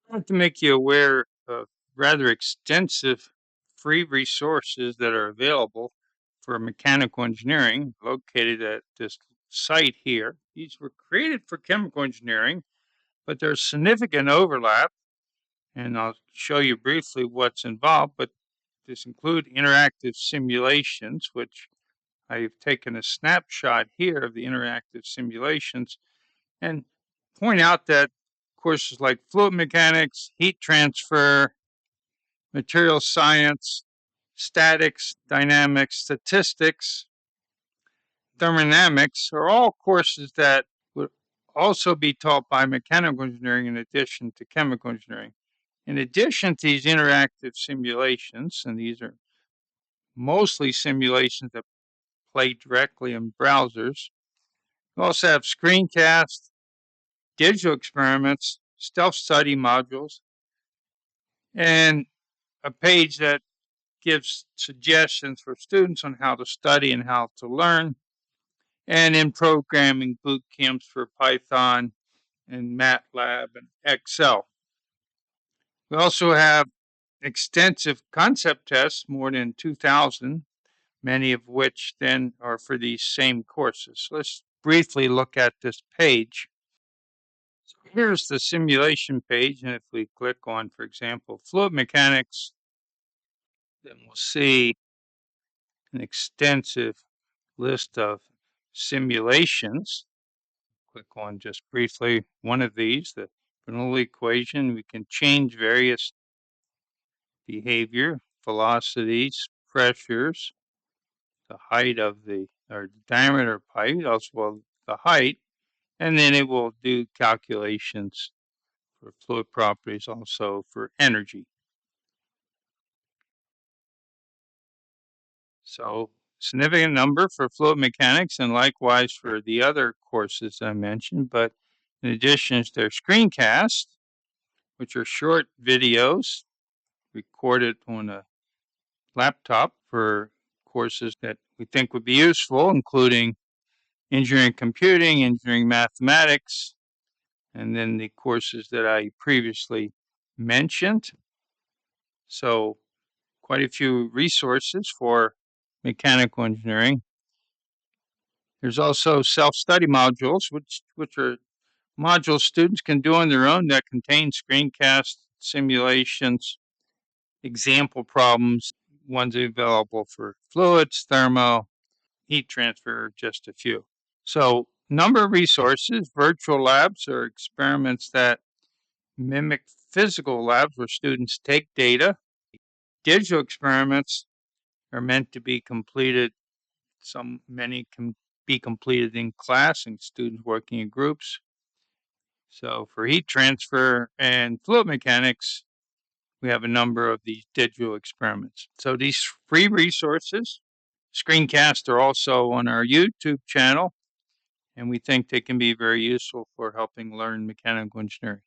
I want to make you aware of rather extensive free resources that are available for mechanical engineering located at this site here. These were created for chemical engineering, but there's significant overlap, and I'll show you briefly what's involved. But this include interactive simulations, which I've taken a snapshot here of the interactive simulations and point out that courses like fluid mechanics, heat transfer, material science, statics, dynamics, statistics, thermodynamics are all courses that would also be taught by mechanical engineering in addition to chemical engineering. In addition to these interactive simulations, and these are mostly simulations that play directly in browsers, you also have screencasts, digital experiments, self-study modules, and a page that gives suggestions for students on how to study and how to learn, and in programming boot camps for Python and MATLAB and Excel. We also have extensive concept tests, more than 2,000, many of which then are for these same courses. Let's briefly look at this page. So here's the simulation page, and if we click on, for example, fluid mechanics, then we'll see an extensive list of simulations. Click on just briefly one of these, the Bernoulli equation. We can change various behavior, velocities, pressures, the height of or diameter of pipe, as well as the height, and then it will do calculations for fluid properties, also for energy. So significant number for fluid mechanics and likewise for the other courses I mentioned. But in addition, there's screencasts, which are short videos recorded on a laptop for courses that we think would be useful, including engineering computing, engineering mathematics, and then the courses that I previously mentioned. So quite a few resources for mechanical engineering. There's also self-study modules, which are modules students can do on their own that contain screencasts, simulations, example problems, ones available for fluids, thermo, heat transfer, just a few. So number of resources, virtual labs are experiments that mimic physical labs where students take data. Digital experiments are meant to be completed. Many can be completed in class and students working in groups. So for heat transfer and fluid mechanics, we have a number of these digital experiments. So these free resources, screencasts, are also on our YouTube channel, and we think they can be very useful for helping learn mechanical engineering.